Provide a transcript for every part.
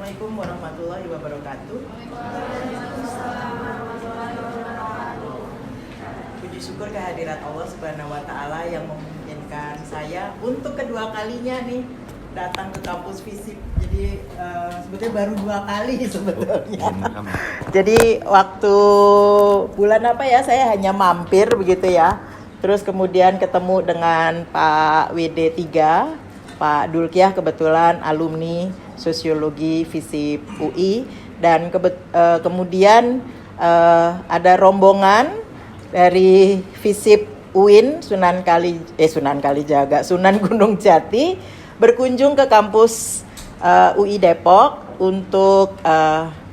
Assalamualaikum warahmatullahi wabarakatuh. Puji syukur kehadirat Allah Subhanahu wa Ta'ala yang memungkinkan saya untuk kedua kalinya nih datang ke kampus FISIP. Jadi sebetulnya baru 2 kali sebetulnya. Jadi waktu bulan apa ya, saya hanya mampir begitu ya. Terus kemudian ketemu dengan Pak WD3, Pak Dulkiah, kebetulan alumni Sosiologi FISIP UI, dan kemudian ada rombongan dari FISIP UIN Sunan Kalijaga, Sunan Gunung Jati, berkunjung ke kampus UI Depok untuk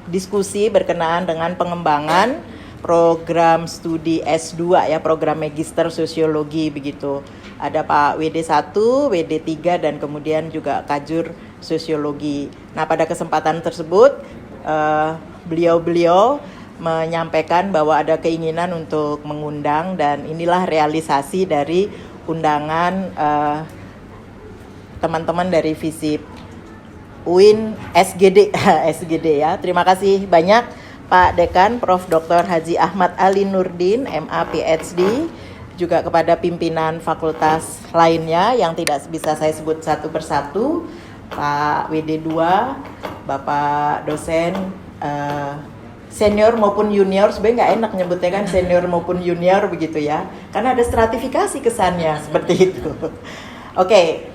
diskusi berkenaan dengan pengembangan program studi S2 ya, program Magister Sosiologi begitu. Ada Pak WD1, WD3 dan kemudian juga Kajur Sosiologi. Nah, pada kesempatan tersebut beliau-beliau menyampaikan bahwa ada keinginan untuk mengundang, dan inilah realisasi dari undangan teman-teman dari FISIP UIN SGD SGD ya. Terima kasih banyak Pak Dekan Prof. Dr. Haji Ahmad Ali Nurdin, MA PhD, juga kepada pimpinan fakultas lainnya yang tidak bisa saya sebut satu persatu, Pak WD2, Bapak dosen senior maupun junior. Sebenarnya nggak enak nyebutnya kan senior maupun junior begitu ya, karena ada stratifikasi kesannya seperti itu. Oke,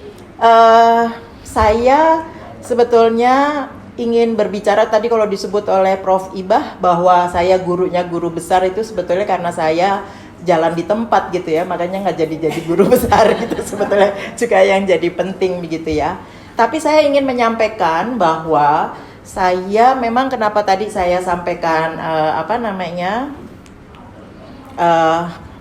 saya sebetulnya ingin berbicara tadi kalau disebut oleh Prof. Ibah bahwa saya gurunya guru besar, itu sebetulnya karena saya jalan di tempat gitu ya, makanya nggak jadi guru besar gitu sebetulnya juga yang jadi penting begitu ya. Tapi saya ingin menyampaikan bahwa saya memang kenapa tadi saya sampaikan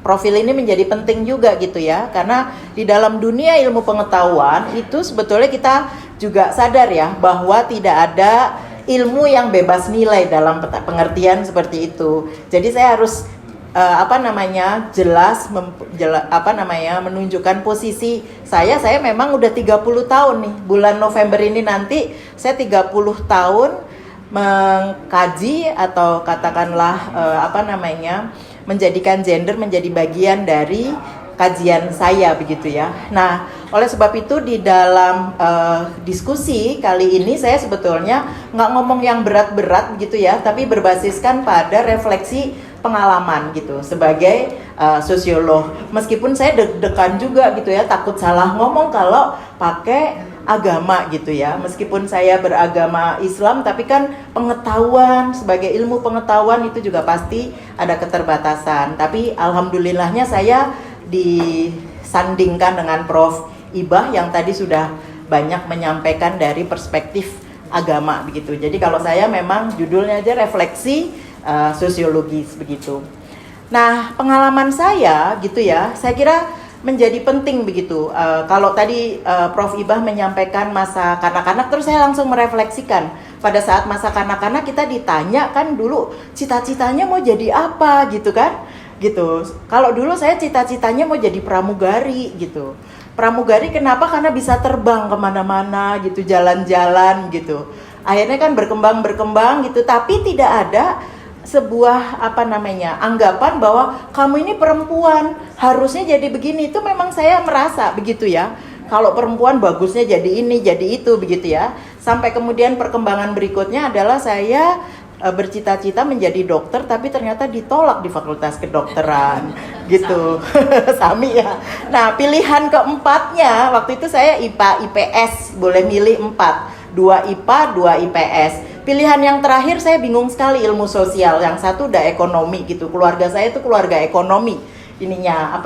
profil ini menjadi penting juga gitu ya, karena di dalam dunia ilmu pengetahuan itu sebetulnya kita juga sadar ya bahwa tidak ada ilmu yang bebas nilai dalam pengertian seperti itu. Jadi saya harus jelas menunjukkan posisi saya memang udah 30 tahun nih. Bulan November ini nanti saya 30 tahun mengkaji atau katakanlah menjadikan gender menjadi bagian dari kajian saya begitu ya. Nah, oleh sebab itu di dalam diskusi kali ini saya sebetulnya nggak ngomong yang berat-berat begitu ya, tapi berbasiskan pada refleksi pengalaman gitu sebagai sosiolog. Meskipun saya deg-degan juga gitu ya, takut salah ngomong kalau pakai agama gitu ya. Meskipun saya beragama Islam, tapi kan pengetahuan sebagai ilmu pengetahuan itu juga pasti ada keterbatasan. Tapi alhamdulillahnya saya disandingkan dengan Prof. Ibah yang tadi sudah banyak menyampaikan dari perspektif agama begitu. Jadi kalau saya memang judulnya aja refleksi sosiologis begitu. Nah, pengalaman saya gitu ya, saya kira menjadi penting begitu. Kalau tadi Prof. Ibah menyampaikan masa kanak-kanak, terus saya langsung merefleksikan. Pada saat masa kanak-kanak kita ditanya kan dulu cita-citanya mau jadi apa gitu kan? Gitu. Kalau dulu saya cita-citanya mau jadi pramugari gitu. Pramugari kenapa? Karena bisa terbang kemana-mana gitu, jalan-jalan gitu. Akhirnya kan berkembang gitu, tapi tidak ada sebuah anggapan bahwa kamu ini perempuan harusnya jadi begini. Itu memang saya merasa begitu ya. Kalau perempuan bagusnya jadi ini, jadi itu begitu ya. Sampai kemudian perkembangan berikutnya adalah saya bercita-cita menjadi dokter, tapi ternyata ditolak di fakultas kedokteran gitu. Sami ya. Nah, pilihan keempatnya waktu itu saya IPA IPS, boleh milih 4, 2 IPA 2 IPS. Pilihan yang terakhir saya bingung sekali, ilmu sosial. Yang satu udah ekonomi gitu. Keluarga saya itu keluarga ekonomi ininya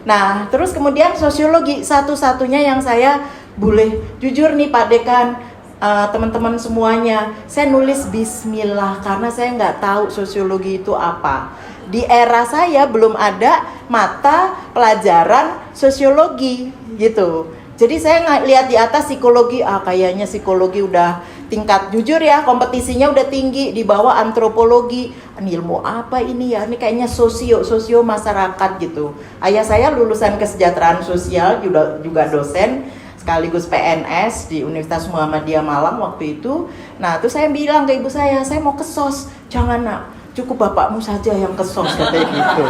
Nah, terus kemudian sosiologi, satu-satunya yang saya boleh jujur nih Pak Dekan, teman-teman semuanya, saya nulis bismillah karena saya nggak tahu sosiologi itu apa. Di era saya belum ada mata pelajaran sosiologi gitu. Jadi saya lihat di atas psikologi, kayaknya psikologi udah tingkat, jujur ya, kompetisinya udah tinggi, di bawah antropologi. Ini ilmu apa ini ya? Ini kayaknya sosio masyarakat gitu. Ayah saya lulusan kesejahteraan sosial, juga dosen. sekaligus PNS di Universitas Muhammadiyah Malang waktu itu. Nah, terus saya bilang ke ibu saya mau ke SOS. Jangan nak, cukup bapakmu saja yang ke SOS, katanya gitu.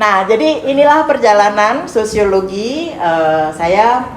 Nah, jadi inilah perjalanan sosiologi. Saya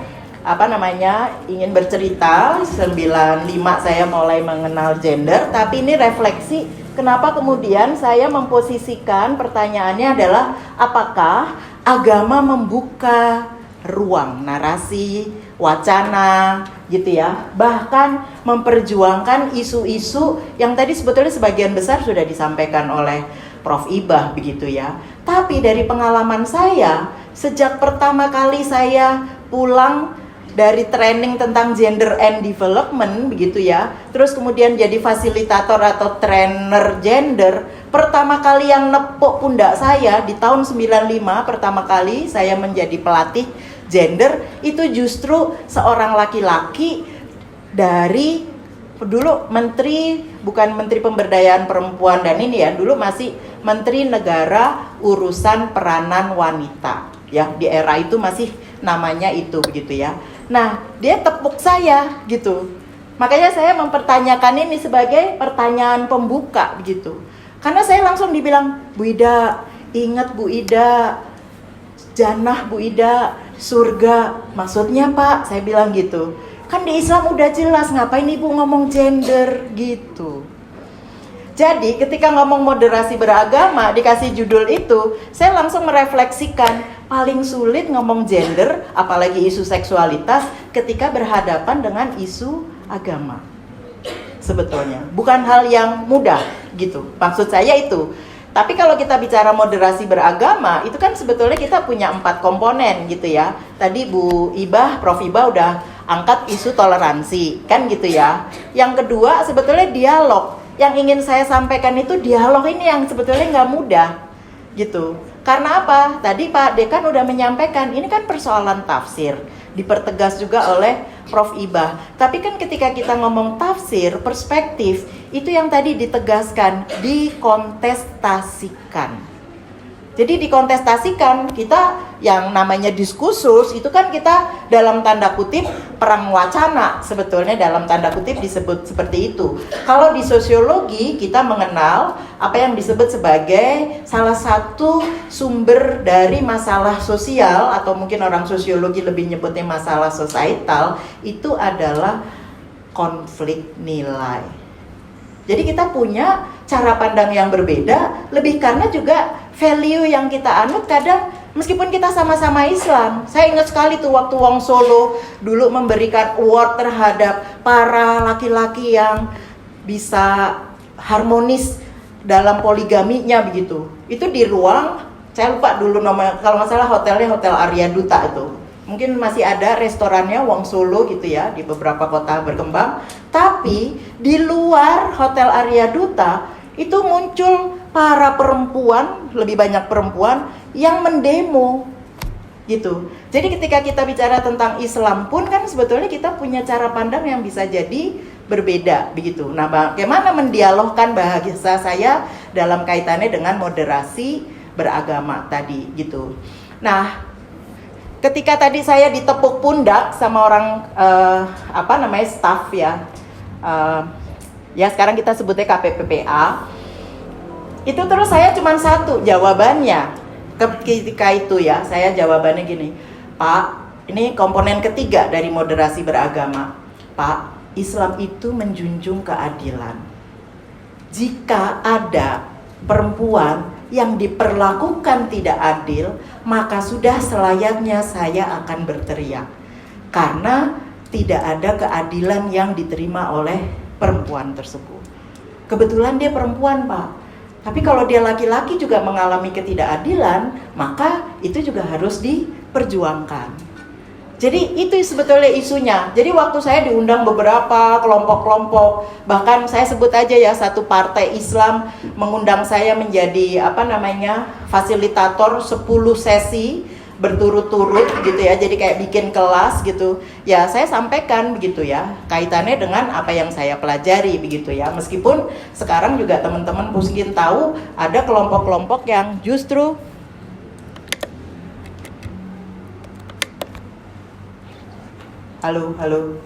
ingin bercerita. 95 saya mulai mengenal gender, tapi ini refleksi kenapa kemudian saya memposisikan pertanyaannya adalah apakah agama membuka ruang narasi, wacana gitu ya, bahkan memperjuangkan isu-isu yang tadi sebetulnya sebagian besar sudah disampaikan oleh Prof. Ibah begitu ya. Tapi dari pengalaman saya, sejak pertama kali saya pulang dari training tentang gender and development begitu ya, terus kemudian jadi fasilitator atau trainer gender, pertama kali yang nepuk pundak saya di tahun 95, pertama kali saya menjadi pelatih gender, itu justru seorang laki-laki dari dulu menteri, bukan menteri pemberdayaan perempuan dan ini ya, dulu masih menteri negara urusan peranan wanita ya, di era itu masih namanya itu begitu ya. Nah, dia tepuk saya gitu. Makanya saya mempertanyakan ini sebagai pertanyaan pembuka begitu. Karena saya langsung dibilang, Bu Ida, ingat Bu Ida, jannah Bu Ida, surga. Maksudnya Pak, saya bilang gitu. Kan di Islam udah jelas, ngapain Ibu ngomong gender gitu. Jadi ketika ngomong moderasi beragama, dikasih judul itu, saya langsung merefleksikan, paling sulit ngomong gender, apalagi isu seksualitas, ketika berhadapan dengan isu agama. Sebetulnya, bukan hal yang mudah gitu, maksud saya itu. Tapi kalau kita bicara moderasi beragama, itu kan sebetulnya kita punya 4 komponen gitu ya. Tadi Bu Ibah, Prof. Ibah udah angkat isu toleransi, kan gitu ya. Yang kedua sebetulnya dialog. Yang ingin saya sampaikan itu dialog ini yang sebetulnya nggak mudah gitu. Karena apa? Tadi Pak Dekan udah menyampaikan, ini kan persoalan tafsir. Dipertegas juga oleh Prof. Ibah. Tapi kan ketika kita ngomong tafsir, perspektif, itu yang tadi ditegaskan, dikontestasikan. Jadi dikontestasikan, kita yang namanya diskursus itu kan kita dalam tanda kutip perang wacana, sebetulnya dalam tanda kutip disebut seperti itu. Kalau di sosiologi kita mengenal apa yang disebut sebagai salah satu sumber dari masalah sosial, atau mungkin orang sosiologi lebih nyebutnya masalah societal, itu adalah konflik nilai. Jadi kita punya cara pandang yang berbeda, lebih karena juga value yang kita anut kadang meskipun kita sama-sama Islam. Saya ingat sekali tuh waktu Wong Solo dulu memberikan award terhadap para laki-laki yang bisa harmonis dalam poligaminya begitu. Itu di ruang, saya lupa dulu nama, kalau nggak salah hotelnya Hotel Arya Duta itu. Mungkin masih ada restorannya Wong Solo gitu ya, di beberapa kota berkembang. Tapi di luar Hotel Arya Duta itu muncul para perempuan, lebih banyak perempuan yang mendemo gitu. Jadi ketika kita bicara tentang Islam pun kan sebetulnya kita punya cara pandang yang bisa jadi berbeda begitu. Nah, bagaimana mendialogkan bahasa saya dalam kaitannya dengan moderasi beragama tadi gitu. Nah, ketika tadi saya ditepuk pundak sama orang staff ya, ya sekarang kita sebutnya KPPPA, itu terus saya cuma satu jawabannya ketika itu ya, saya jawabannya gini, Pak, ini komponen ketiga dari moderasi beragama, Pak, Islam itu menjunjung keadilan. Jika ada perempuan yang diperlakukan tidak adil, maka sudah selayaknya saya akan berteriak. Karena tidak ada keadilan yang diterima oleh perempuan tersebut. Kebetulan dia perempuan, Pak. Tapi kalau dia laki-laki juga mengalami ketidakadilan, maka itu juga harus diperjuangkan. Jadi itu sebetulnya isunya. Jadi waktu saya diundang beberapa kelompok-kelompok, bahkan saya sebut aja ya, satu partai Islam mengundang saya menjadi fasilitator 10 sesi berturut-turut gitu ya. Jadi kayak bikin kelas gitu. Ya, saya sampaikan begitu ya, kaitannya dengan apa yang saya pelajari begitu ya. Meskipun sekarang juga teman-teman mungkin tahu ada kelompok-kelompok yang justru Halo, halo.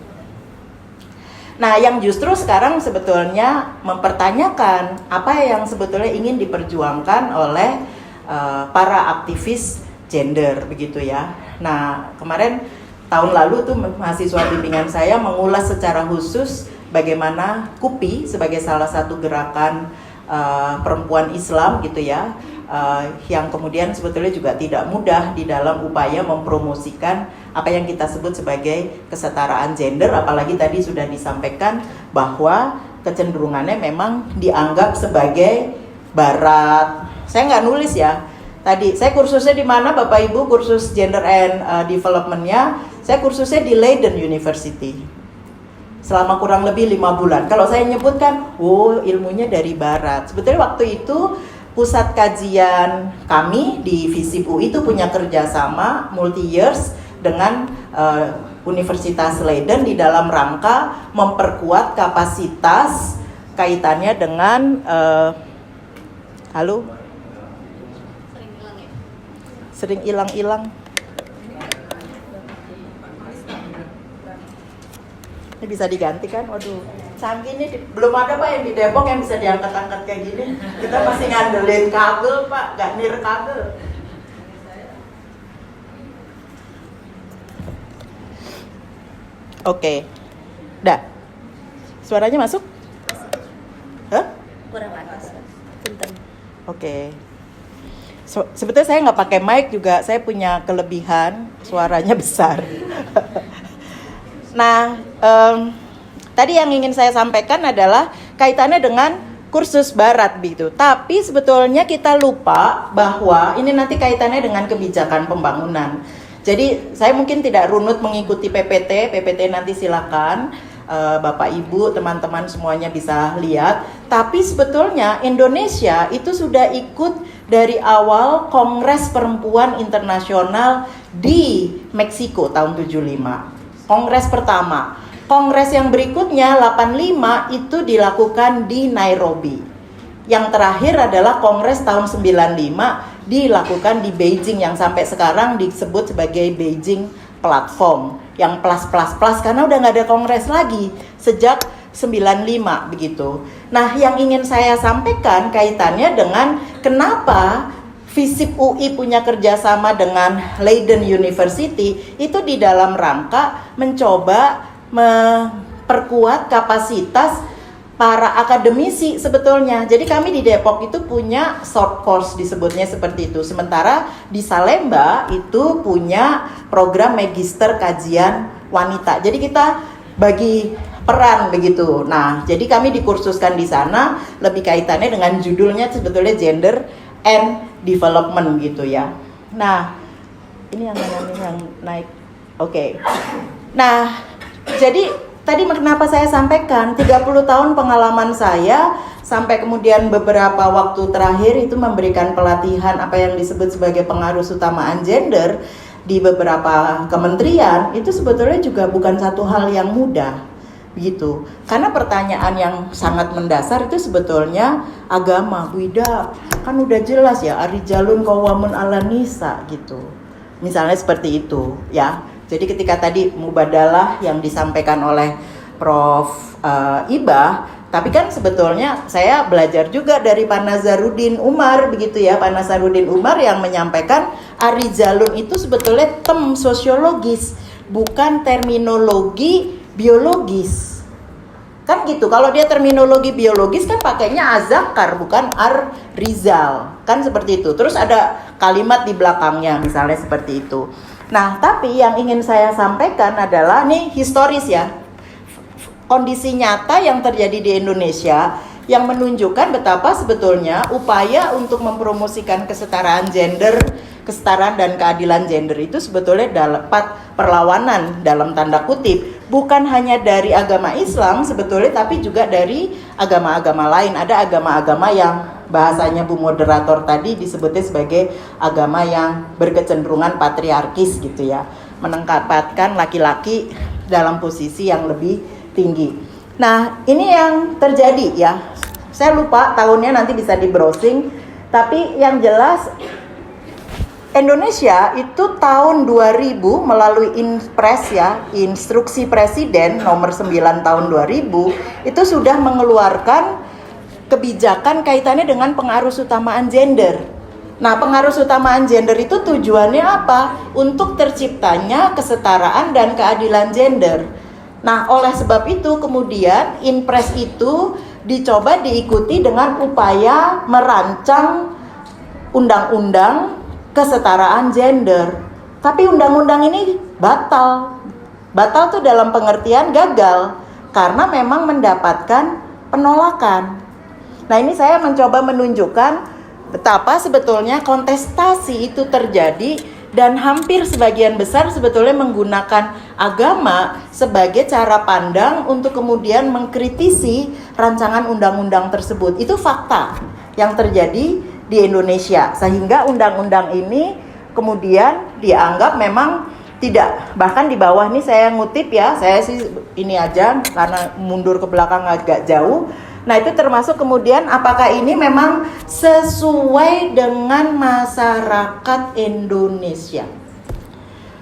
Nah, yang justru sekarang sebetulnya mempertanyakan apa yang sebetulnya ingin diperjuangkan oleh para aktivis gender begitu ya. Nah, kemarin tahun lalu tuh mahasiswa bimbingan saya mengulas secara khusus bagaimana KUPI sebagai salah satu gerakan perempuan Islam gitu ya, yang kemudian sebetulnya juga tidak mudah di dalam upaya mempromosikan apa yang kita sebut sebagai kesetaraan gender, apalagi tadi sudah disampaikan bahwa kecenderungannya memang dianggap sebagai barat. Saya nggak nulis ya, tadi saya kursusnya di mana Bapak Ibu, kursus gender and development-nya, saya kursusnya di Leiden University selama kurang lebih 5 bulan. Kalau saya nyebutkan, oh ilmunya dari barat. Sebetulnya waktu itu pusat kajian kami di FISIP UI itu punya kerjasama multi years dengan Universitas Leiden di dalam rangka memperkuat kapasitas kaitannya dengan halo, sering hilang-hilang. Ini bisa diganti kan? Waduh, canggih nih, belum ada Pak yang di Depok yang bisa diangkat-angkat kayak gini. Kita masih ngandelin kabel Pak, gak nir kabel. Oke, dah. Suaranya masuk? Hah? Kurang panas. Punten. Oke. Sebetulnya saya nggak pakai mic juga, saya punya kelebihan suaranya besar. Nah, tadi yang ingin saya sampaikan adalah kaitannya dengan kursus barat gitu. Tapi sebetulnya kita lupa bahwa ini nanti kaitannya dengan kebijakan pembangunan. Jadi saya mungkin tidak runut mengikuti PPT nanti silakan Bapak Ibu, teman-teman semuanya bisa lihat. Tapi sebetulnya Indonesia itu sudah ikut dari awal Kongres Perempuan Internasional di Meksiko tahun 75. Kongres pertama. Kongres yang berikutnya 85 itu dilakukan di Nairobi. Yang terakhir adalah Kongres tahun 95 dilakukan di Beijing yang sampai sekarang disebut sebagai Beijing Platform. Yang plus karena udah nggak ada kongres lagi sejak 95 begitu. Nah, yang ingin saya sampaikan kaitannya dengan kenapa FISIP UI punya kerjasama dengan Leiden University itu di dalam rangka mencoba memperkuat kapasitas para akademisi sebetulnya. Jadi kami di Depok itu punya short course disebutnya seperti itu. Sementara di Salemba itu punya program magister kajian wanita. Jadi kita bagi peran begitu. Nah, jadi kami dikursuskan di sana lebih kaitannya dengan judulnya sebetulnya gender and development gitu ya. Nah, ini yang naik. Oke. Nah, jadi tadi kenapa saya sampaikan 30 tahun pengalaman saya sampai kemudian beberapa waktu terakhir itu memberikan pelatihan apa yang disebut sebagai pengaruh utamaan gender di beberapa kementerian itu sebetulnya juga bukan satu hal yang mudah gitu. Karena pertanyaan yang sangat mendasar itu sebetulnya agama. Bu Ida, kan udah jelas ya Ar-rijalun qawwamun 'alan nisa gitu. Misalnya seperti itu ya. Jadi ketika tadi mubadalah yang disampaikan oleh Prof. Ibah, tapi kan sebetulnya saya belajar juga dari Pak Nazarudin Umar begitu ya. Pak Nazarudin Umar yang menyampaikan Ar-rijalun itu sebetulnya term sosiologis, bukan terminologi biologis. Kan gitu, kalau dia terminologi biologis kan pakainya azakar bukan ar-rizal. Kan seperti itu. Terus ada kalimat di belakangnya misalnya seperti itu. Nah, tapi yang ingin saya sampaikan adalah nih historis ya. Kondisi nyata yang terjadi di Indonesia yang menunjukkan betapa sebetulnya upaya untuk mempromosikan kesetaraan gender, kesetaraan dan keadilan gender itu sebetulnya dapat perlawanan dalam tanda kutip. Bukan hanya dari agama Islam sebetulnya, tapi juga dari agama-agama lain. Ada agama-agama yang bahasanya Bu Moderator tadi disebutnya sebagai agama yang berkecenderungan patriarkis gitu ya, menempatkan laki-laki dalam posisi yang lebih tinggi. Nah, ini yang terjadi ya. Saya lupa tahunnya, nanti bisa di browsing. Tapi yang jelas Indonesia itu tahun 2000 melalui Inpres ya, Instruksi Presiden nomor 9 tahun 2000 itu sudah mengeluarkan kebijakan kaitannya dengan pengarus utamaan gender. Nah, pengarus utamaan gender itu tujuannya apa? Untuk terciptanya kesetaraan dan keadilan gender. Nah, oleh sebab itu kemudian Inpres itu dicoba diikuti dengan upaya merancang undang-undang kesetaraan gender. Tapi undang-undang ini batal. Batal tuh dalam pengertian gagal karena memang mendapatkan penolakan. Nah, ini saya mencoba menunjukkan betapa sebetulnya kontestasi itu terjadi dan hampir sebagian besar sebetulnya menggunakan agama sebagai cara pandang untuk kemudian mengkritisi rancangan undang-undang tersebut. Itu fakta yang terjadi di Indonesia, sehingga undang-undang ini kemudian dianggap memang tidak, bahkan di bawah ini saya ngutip ya, saya sih ini aja karena mundur ke belakang agak jauh. Nah, itu termasuk kemudian apakah ini memang sesuai dengan masyarakat Indonesia.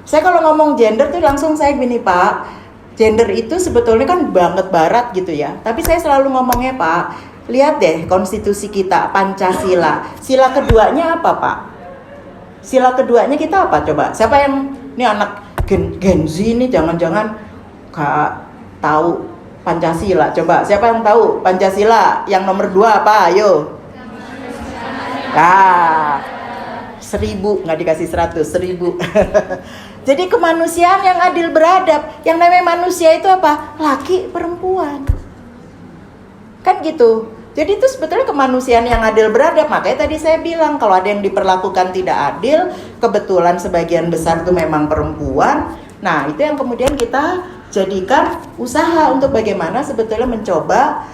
Saya kalau ngomong gender tuh langsung saya gini, Pak, gender itu sebetulnya kan banget barat gitu ya, tapi saya selalu ngomongnya, Pak, lihat deh konstitusi kita, Pancasila. Sila keduanya apa, Pak? Sila keduanya kita apa coba? Siapa yang ini anak Gen Z ini jangan-jangan gak tahu Pancasila? Coba siapa yang tahu Pancasila? Yang nomor 2 apa? Ayo. 1000, nggak dikasih 100, 1000. Jadi kemanusiaan yang adil beradab. Yang namanya manusia itu apa? Laki, perempuan. Kan gitu. Jadi itu sebetulnya kemanusiaan yang adil beradab. Makanya tadi saya bilang kalau ada yang diperlakukan tidak adil, kebetulan sebagian besar itu memang perempuan. Nah, itu yang kemudian kita jadikan usaha untuk bagaimana sebetulnya mencoba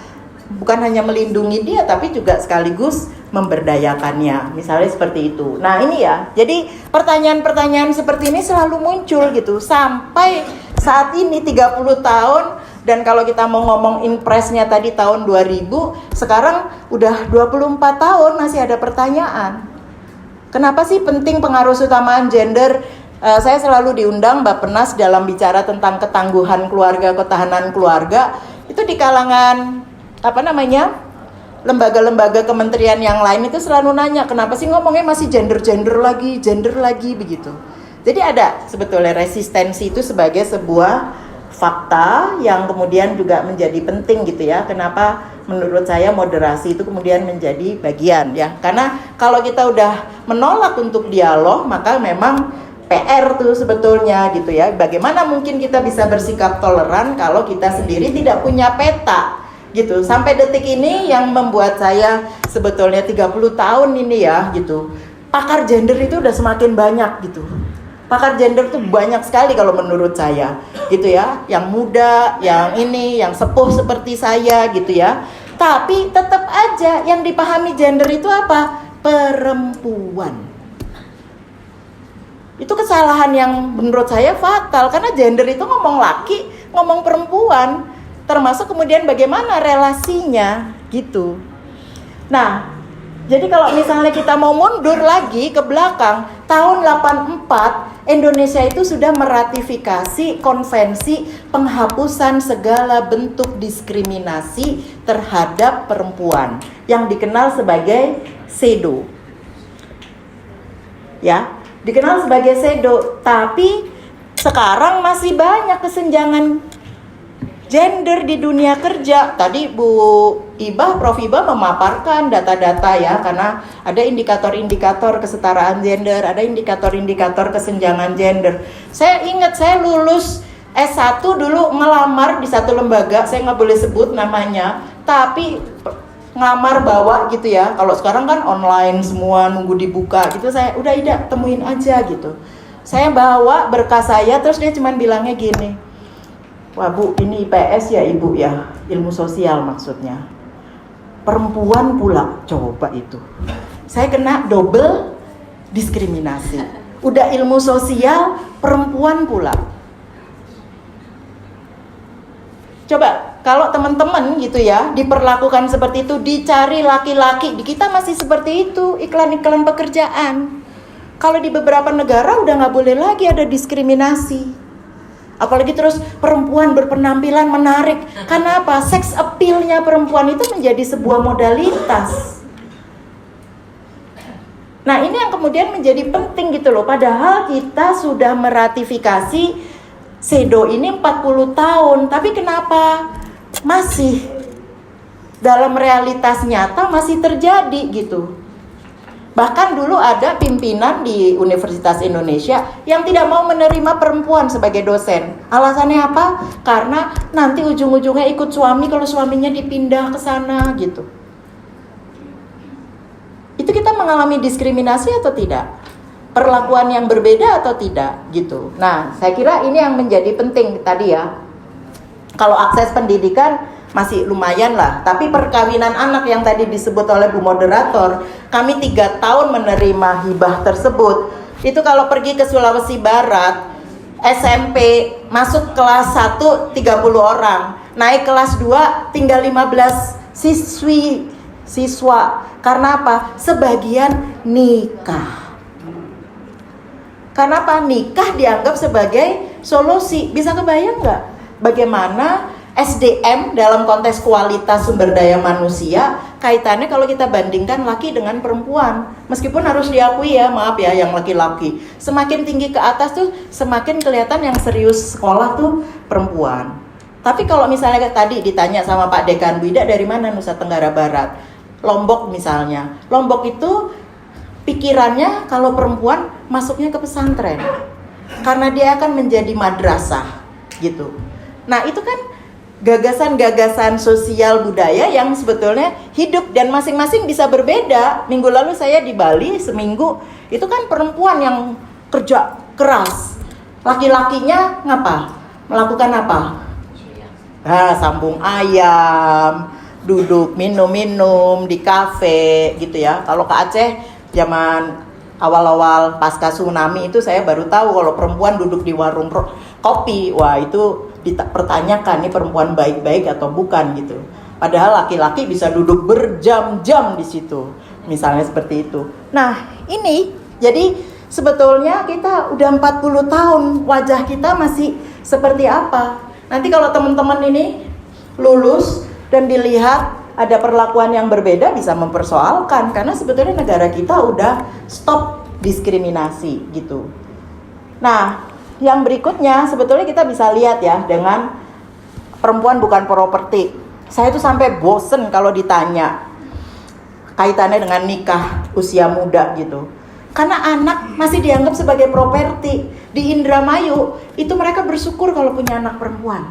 bukan hanya melindungi dia, tapi juga sekaligus memberdayakannya. Misalnya seperti itu. Nah, ini ya. Jadi pertanyaan-pertanyaan seperti ini selalu muncul gitu. Sampai saat ini 30 tahun. Dan kalau kita mau ngomong Inpresnya tadi tahun 2000, sekarang udah 24 tahun masih ada pertanyaan. Kenapa sih penting pengarus utamaan gender? Saya selalu diundang Bappenas dalam bicara tentang ketangguhan keluarga, ketahanan keluarga. Itu di kalangan lembaga-lembaga kementerian yang lain itu selalu nanya, kenapa sih ngomongnya masih gender lagi begitu. Jadi ada sebetulnya resistensi itu sebagai sebuah fakta yang kemudian juga menjadi penting gitu ya. Kenapa menurut saya moderasi itu kemudian menjadi bagian ya. Karena kalau kita udah menolak untuk dialog, maka memang PR tuh sebetulnya gitu ya. Bagaimana mungkin kita bisa bersikap toleran kalau kita sendiri tidak punya peta gitu. Sampai detik ini yang membuat saya sebetulnya 30 tahun ini ya gitu. Pakar gender itu udah semakin banyak gitu. Pakar gender tuh banyak sekali kalau menurut saya gitu ya, yang muda, yang ini, yang sepuh seperti saya gitu ya. Tapi tetap aja yang dipahami gender itu apa? Perempuan. Itu kesalahan yang menurut saya fatal, karena gender itu ngomong laki, ngomong perempuan, termasuk kemudian bagaimana relasinya gitu. Nah, jadi kalau misalnya kita mau mundur lagi ke belakang, tahun 84 Indonesia itu sudah meratifikasi konvensi penghapusan segala bentuk diskriminasi terhadap perempuan yang dikenal sebagai CEDAW. Ya, dikenal sebagai CEDAW, tapi sekarang masih banyak kesenjangan gender di dunia kerja. Tadi Prof. Ibah memaparkan data-data ya, karena ada indikator-indikator kesetaraan gender, ada indikator-indikator kesenjangan gender. Saya ingat saya lulus S1 dulu ngelamar di satu lembaga, saya nggak boleh sebut namanya, tapi ngamar bawa gitu ya. Kalau sekarang kan online semua, nunggu dibuka gitu, saya udah Ida temuin aja gitu. Saya bawa berkas saya, terus dia cuman bilangnya gini, wah Bu, ini IPS ya Ibu ya, ilmu sosial maksudnya. Perempuan pula, coba itu. Saya kena double diskriminasi. Udah ilmu sosial, perempuan pula. Coba, kalau teman-teman gitu ya, diperlakukan seperti itu, dicari laki-laki, di kita masih seperti itu, iklan-iklan pekerjaan. Kalau di beberapa negara udah nggak boleh lagi ada diskriminasi. Apalagi terus perempuan berpenampilan menarik. Karena apa? Sex appeal-nya perempuan itu menjadi sebuah modalitas. Nah, ini yang kemudian menjadi penting gitu loh. Padahal kita sudah meratifikasi CEDAW ini 40 tahun. Tapi kenapa masih dalam realitas nyata masih terjadi gitu. Bahkan dulu ada pimpinan di Universitas Indonesia yang tidak mau menerima perempuan sebagai dosen. Alasannya apa? Karena nanti ujung-ujungnya ikut suami kalau suaminya dipindah ke sana gitu. Itu kita mengalami diskriminasi atau tidak? Perlakuan yang berbeda atau tidak gitu. Nah, saya kira ini yang menjadi penting tadi ya. Kalau akses pendidikan masih lumayan lah, tapi perkawinan anak yang tadi disebut oleh Bu Moderator, kami 3 tahun menerima hibah tersebut. Itu kalau pergi ke Sulawesi Barat, SMP masuk kelas 1 30 orang, naik kelas 2 tinggal 15 siswa. Karena apa? Sebagian nikah. Karena apa? Nikah dianggap sebagai solusi. Bisa kebayang nggak bagaimana SDM dalam konteks kualitas sumber daya manusia kaitannya kalau kita bandingkan laki dengan perempuan. Meskipun harus diakui ya, maaf ya yang laki-laki, semakin tinggi ke atas tuh semakin kelihatan yang serius sekolah tuh perempuan. Tapi kalau misalnya tadi ditanya sama Pak Dekan, Bu Ida dari mana Nusa Tenggara Barat? Lombok misalnya. Lombok itu pikirannya kalau perempuan masuknya ke pesantren. Karena dia akan menjadi madrasah gitu. Nah, itu kan gagasan-gagasan sosial budaya yang sebetulnya hidup dan masing-masing bisa berbeda. Minggu lalu saya di Bali seminggu, itu kan perempuan yang kerja keras. Laki-lakinya melakukan apa? Sambung ayam, duduk minum-minum di kafe gitu ya. Kalau ke Aceh zaman awal-awal pasca tsunami itu saya baru tahu kalau perempuan duduk di warung kopi. Wah, itu dipertanyakan nih perempuan baik-baik atau bukan gitu. Padahal laki-laki bisa duduk berjam-jam di situ. Misalnya seperti itu. Nah, ini jadi sebetulnya kita udah 40 tahun wajah kita masih seperti apa. Nanti kalau teman-teman ini lulus dan dilihat ada perlakuan yang berbeda bisa mempersoalkan karena sebetulnya negara kita udah stop diskriminasi gitu. Nah, yang berikutnya sebetulnya kita bisa lihat ya dengan perempuan bukan properti. Saya tuh sampai bosen kalau ditanya kaitannya dengan nikah usia muda gitu. Karena anak masih dianggap sebagai properti. Di Indramayu itu mereka bersyukur kalau punya anak perempuan.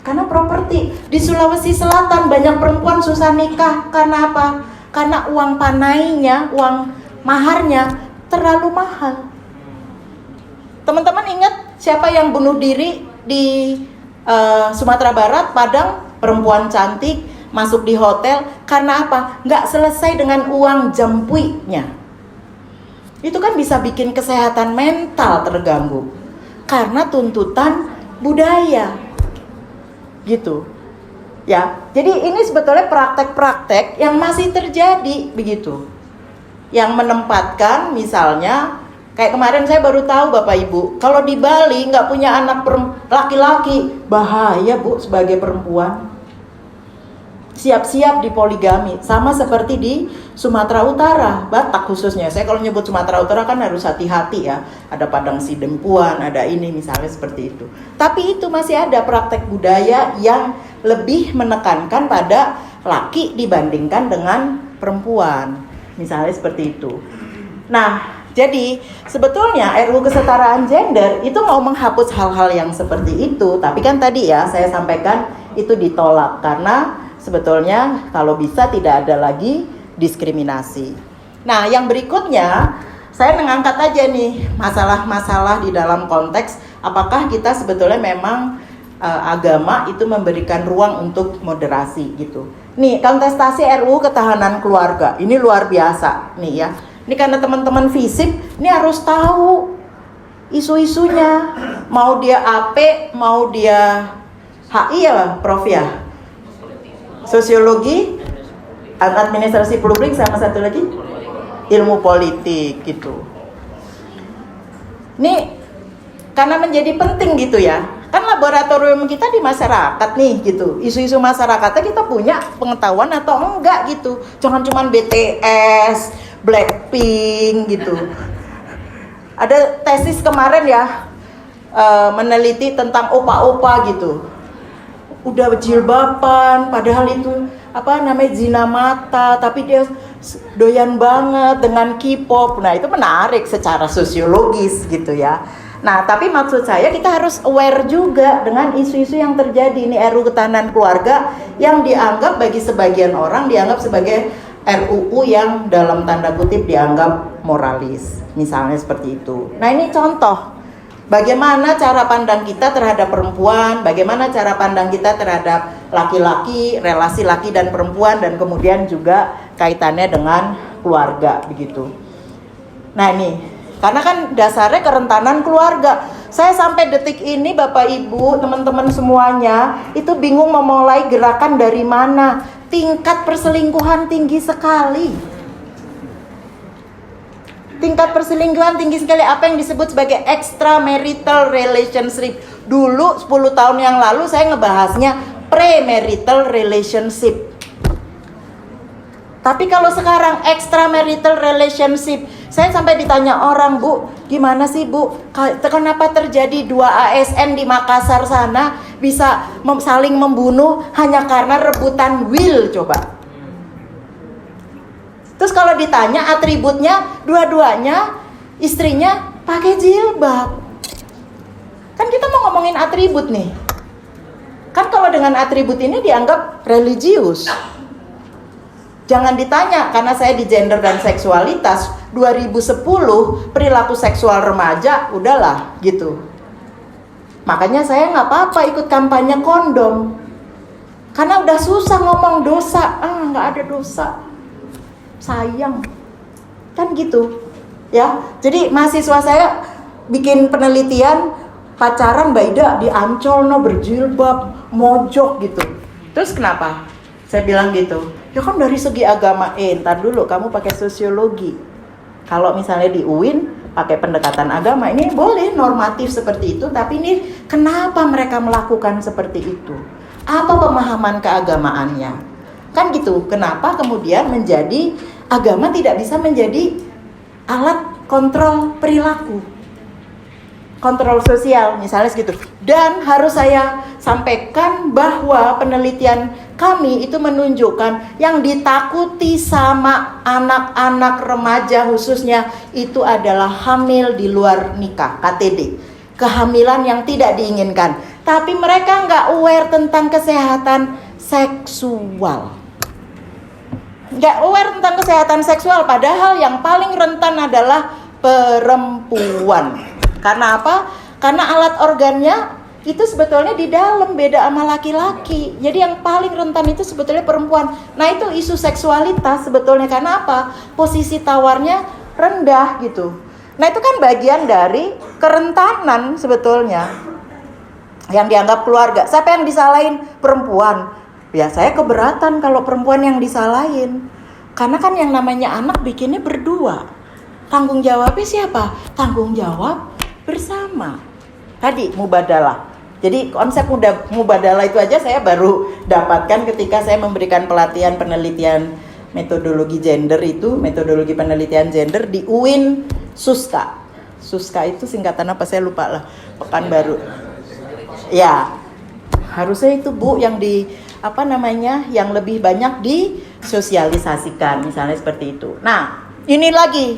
Karena properti. Di Sulawesi Selatan banyak perempuan susah nikah. Karena apa? Karena uang panainya, uang maharnya terlalu mahal. Teman-teman ingat siapa yang bunuh diri di Sumatera Barat, Padang? Perempuan cantik masuk di hotel. Karena apa? Nggak selesai dengan uang jampuinya. Itu kan bisa bikin kesehatan mental terganggu. Karena tuntutan budaya. Gitu. Ya, jadi ini sebetulnya praktek-praktek yang masih terjadi begitu. Yang menempatkan misalnya kayak kemarin saya baru tahu Bapak Ibu, kalau di Bali nggak punya anak laki-laki, bahaya Bu sebagai perempuan. Siap-siap dipoligami, sama seperti di Sumatera Utara, Batak khususnya. Saya kalau nyebut Sumatera Utara kan harus hati-hati ya. Ada Padang Sidempuan, ada ini misalnya seperti itu. Tapi itu masih ada praktek budaya yang lebih menekankan pada laki dibandingkan dengan perempuan. Misalnya seperti itu. Nah, jadi sebetulnya RUU Kesetaraan Gender itu mau menghapus hal-hal yang seperti itu, tapi kan tadi ya saya sampaikan itu ditolak karena sebetulnya kalau bisa tidak ada lagi diskriminasi. Nah, yang berikutnya saya mengangkat aja nih masalah-masalah di dalam konteks apakah kita sebetulnya memang agama itu memberikan ruang untuk moderasi gitu. Nih, kontestasi RUU Ketahanan Keluarga ini luar biasa nih ya. Ini karena teman-teman fisip, ini harus tahu isu-isunya. Mau dia AP, mau dia HI ya Prof ya? Sosiologi, administrasi publik sama satu lagi? ilmu politik gitu. Ini karena menjadi penting gitu ya. Kan laboratorium kita di masyarakat nih gitu. Isu-isu masyarakatnya kita punya pengetahuan atau enggak gitu. Jangan cuman BTS, Blackpink gitu. Ada tesis kemarin ya, meneliti tentang opa-opa gitu. Udah jilbaban, padahal itu zina mata, tapi dia doyan banget dengan K-pop. Nah, itu menarik secara sosiologis gitu ya. Nah, tapi maksud saya kita harus aware juga dengan isu-isu yang terjadi. Ini RUU Ketahanan Keluarga yang dianggap bagi sebagian orang dianggap sebagai RUU yang dalam tanda kutip dianggap moralis. Misalnya seperti itu. Nah, ini contoh bagaimana cara pandang kita terhadap perempuan, bagaimana cara pandang kita terhadap laki-laki, relasi laki dan perempuan, dan kemudian juga kaitannya dengan keluarga begitu. Nah, ini karena kan dasarnya kerentanan keluarga. Saya sampai detik ini Bapak Ibu, teman-teman semuanya, itu bingung memulai gerakan dari mana. Tingkat perselingkuhan tinggi sekali. Tingkat perselingkuhan tinggi sekali, apa yang disebut sebagai extramarital relationship. Dulu 10 tahun yang lalu saya ngebahasnya premarital relationship. Tapi kalau sekarang extramarital relationship, saya sampai ditanya orang, Bu, gimana sih Bu, kenapa terjadi 2 ASN di Makassar sana bisa saling membunuh hanya karena rebutan will, coba. Terus kalau ditanya atributnya, dua-duanya istrinya pakai jilbab. Kan kita mau ngomongin atribut nih. Kan kalau dengan atribut ini dianggap religius. Jangan ditanya, karena saya di gender dan seksualitas 2010 perilaku seksual remaja udahlah gitu. Makanya saya nggak apa-apa ikut kampanye kondom, karena udah susah ngomong dosa. Nggak ada dosa, sayang kan gitu ya. Jadi mahasiswa saya bikin penelitian pacaran Mbak Ida di Ancol berjilbab mojok gitu. Terus kenapa saya bilang gitu? Ya kan dari segi agama. Ntar dulu, kamu pakai sosiologi. Kalau misalnya di UIN pakai pendekatan agama, ini boleh normatif seperti itu, tapi ini kenapa mereka melakukan seperti itu? Apa pemahaman keagamaannya? Kan gitu. Kenapa kemudian menjadi agama tidak bisa menjadi alat kontrol perilaku, kontrol sosial misalnya segitu. Dan harus saya sampaikan bahwa penelitian kami itu menunjukkan yang ditakuti sama anak-anak remaja khususnya itu adalah hamil di luar nikah, KTD, kehamilan yang tidak diinginkan. Tapi mereka nggak aware tentang kesehatan seksual, nggak aware tentang kesehatan seksual, padahal yang paling rentan adalah perempuan. Karena apa? Karena alat organnya itu sebetulnya di dalam, beda sama laki-laki. Jadi yang paling rentan itu sebetulnya perempuan. Nah, itu isu seksualitas sebetulnya. Karena apa? Posisi tawarnya rendah gitu. Nah, itu kan bagian dari kerentanan sebetulnya yang dianggap keluarga. Siapa yang disalahin? Perempuan. Ya, saya keberatan kalau perempuan yang disalahin. Karena kan yang namanya anak bikinnya berdua. Tanggung jawabnya siapa? Tanggung jawab bersama. Tadi mubadalah. Jadi konsep mubadalah itu aja saya baru dapatkan ketika saya memberikan pelatihan penelitian metodologi gender itu, metodologi penelitian gender di UIN Suska. Suska itu singkatan apa saya lupa lah. Pekanbaru. Ya. Harusnya itu Bu yang yang lebih banyak disosialisasikan, misalnya seperti itu. Nah, ini lagi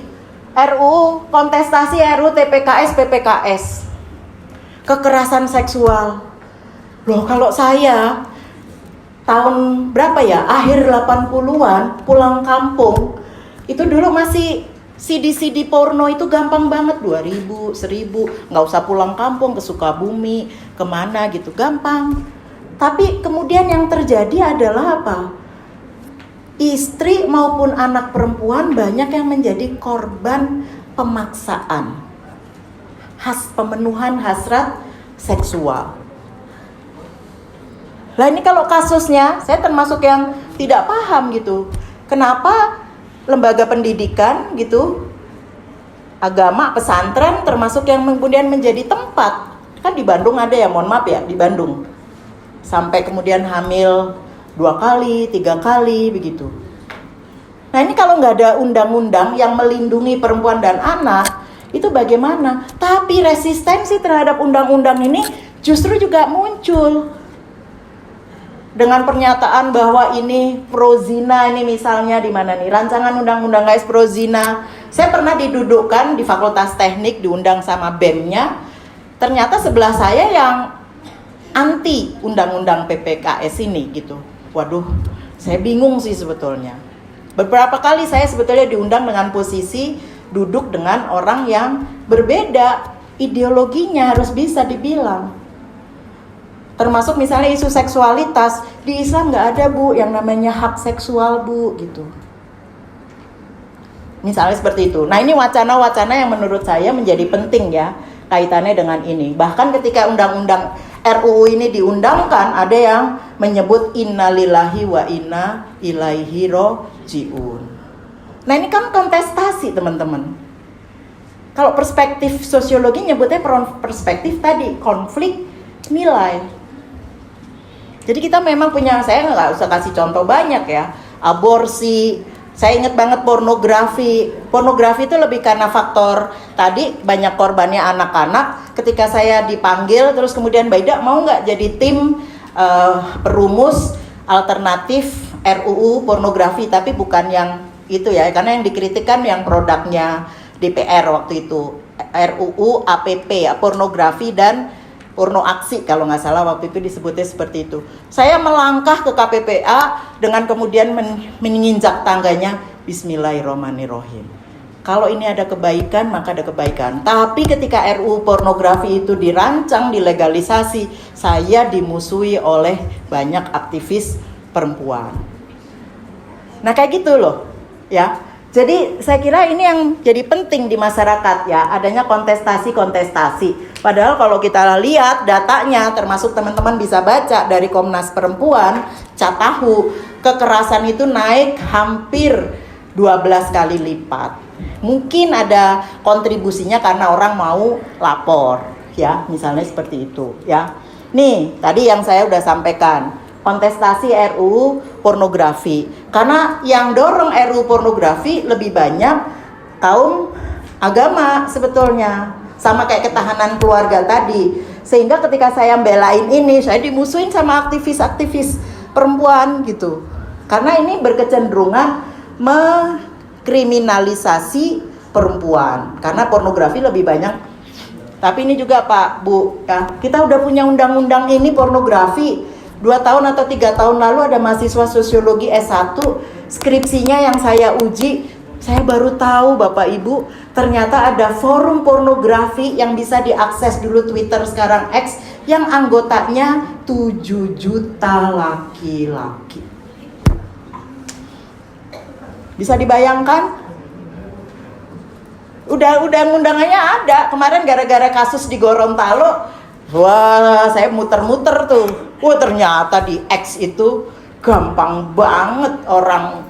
RUU kontestasi RUU TPKS PPKS. Kekerasan seksual. Loh, kalau saya tahun berapa ya? Akhir 80-an pulang kampung. Itu dulu masih CD-CD porno itu gampang banget, 2000, 1000, nggak usah pulang kampung ke Sukabumi, kemana gitu, gampang. Tapi kemudian yang terjadi adalah apa? Istri maupun anak perempuan banyak yang menjadi korban pemaksaan, pemenuhan hasrat seksual. Lah ini kalau kasusnya, saya termasuk yang tidak paham gitu. Kenapa lembaga pendidikan gitu, agama, pesantren termasuk yang kemudian menjadi tempat. Kan di Bandung ada ya, mohon maaf ya, di Bandung sampai kemudian hamil 2 kali, 3 kali begitu. Nah ini kalau nggak ada undang-undang yang melindungi perempuan dan anak, itu bagaimana? Tapi resistensi terhadap undang-undang ini justru juga muncul dengan pernyataan bahwa ini pro zina, ini misalnya di mana nih, rancangan undang-undang guys pro zina. Saya pernah didudukkan di Fakultas Teknik, diundang sama BEM-nya. Ternyata sebelah saya yang anti undang-undang PPKS ini gitu. Waduh, saya bingung sih sebetulnya. Beberapa kali saya sebetulnya diundang dengan posisi duduk dengan orang yang berbeda ideologinya, harus bisa dibilang. Termasuk misalnya isu seksualitas, di Islam nggak ada Bu yang namanya hak seksual Bu gitu. Misalnya seperti itu. Nah ini wacana-wacana yang menurut saya menjadi penting ya kaitannya dengan ini. Bahkan ketika undang-undang RUU ini diundangkan, ada yang menyebut innalillahi wa inna ilaihi rojiun. Nah ini kan kontestasi teman-teman. Kalau perspektif sosiologi nyebutnya perspektif tadi, konflik nilai. Jadi kita memang punya, saya nggak usah kasih contoh banyak ya, aborsi, saya ingat banget pornografi itu lebih karena faktor tadi banyak korbannya anak-anak. Ketika saya dipanggil terus kemudian Mbak Ida mau nggak jadi tim perumus alternatif RUU pornografi, tapi bukan yang itu ya, karena yang dikritikkan yang produknya DPR waktu itu, RUU APP ya, pornografi dan porno aksi kalau nggak salah waktu itu disebutnya seperti itu. Saya melangkah ke KPPA dengan kemudian menginjak tangganya, Bismillahirrahmanirrahim. Kalau ini ada kebaikan maka ada kebaikan. Tapi ketika RUU pornografi itu dirancang, dilegalisasi, saya dimusuhi oleh banyak aktivis perempuan. Nah kayak gitu loh ya. Jadi saya kira ini yang jadi penting di masyarakat ya, adanya kontestasi. Padahal kalau kita lihat datanya, termasuk teman-teman bisa baca dari Komnas Perempuan, Catahu, kekerasan itu naik hampir 12 kali lipat. Mungkin ada kontribusinya karena orang mau lapor ya, misalnya seperti itu ya. Nih, tadi yang saya udah sampaikan, kontestasi RUU pornografi. Karena yang dorong RUU pornografi lebih banyak kaum agama sebetulnya. Sama kayak ketahanan keluarga tadi. Sehingga ketika saya belain ini, saya dimusuhin sama aktivis-aktivis perempuan gitu. Karena ini berkecenderungan mengkriminalisasi perempuan. Karena pornografi lebih banyak. Tapi ini juga Pak, Bu, ya, kita udah punya undang-undang ini pornografi. 2 tahun atau 3 tahun lalu ada mahasiswa sosiologi S1, skripsinya yang saya uji, saya baru tahu Bapak Ibu, ternyata ada forum pornografi yang bisa diakses, dulu Twitter sekarang X, yang anggotanya 7 juta laki-laki. Bisa dibayangkan? Udah undangannya ada. Kemarin gara-gara kasus di Gorontalo, wah saya muter-muter tuh. Wah ternyata di X itu gampang banget orang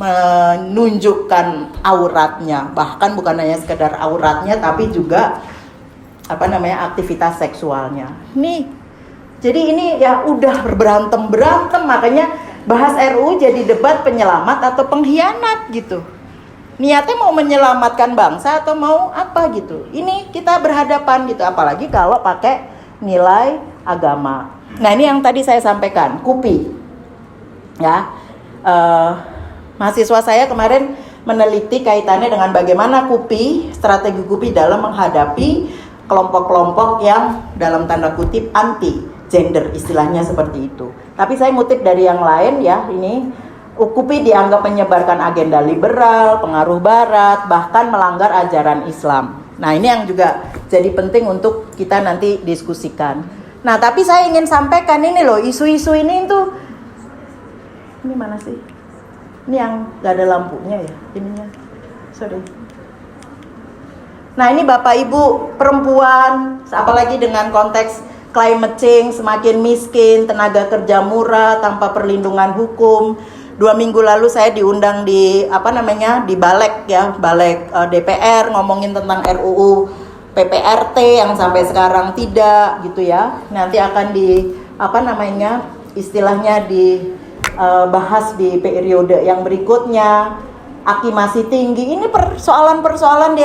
menunjukkan auratnya. Bahkan bukan hanya sekedar auratnya, tapi juga aktivitas seksualnya. Nih, jadi ini ya udah berantem, makanya bahas RUU jadi debat penyelamat atau pengkhianat gitu. Niatnya mau menyelamatkan bangsa atau mau apa gitu. Ini kita berhadapan gitu, apalagi kalau pakai nilai agama. Nah ini yang tadi saya sampaikan, KUPI ya, mahasiswa saya kemarin meneliti kaitannya dengan bagaimana KUPI, strategi KUPI dalam menghadapi kelompok-kelompok yang dalam tanda kutip anti gender, istilahnya seperti itu. Tapi saya ngutip dari yang lain ya, ini KUPI dianggap menyebarkan agenda liberal, pengaruh barat, bahkan melanggar ajaran Islam. Nah ini yang juga jadi penting untuk kita nanti diskusikan. Nah tapi saya ingin sampaikan ini loh, isu-isu ini tuh, ini mana sih? Ini yang gak ada lampunya ya, ininya, sorry. Nah ini Bapak Ibu perempuan, apalagi dengan konteks climate change, semakin miskin, tenaga kerja murah, tanpa perlindungan hukum. 2 minggu lalu saya diundang di di Balek ya, Balek DPR, ngomongin tentang RUU PPRT yang sampai sekarang tidak gitu ya. Nanti akan istilahnya dibahas di periode yang berikutnya. Aki masih tinggi. Ini persoalan-persoalan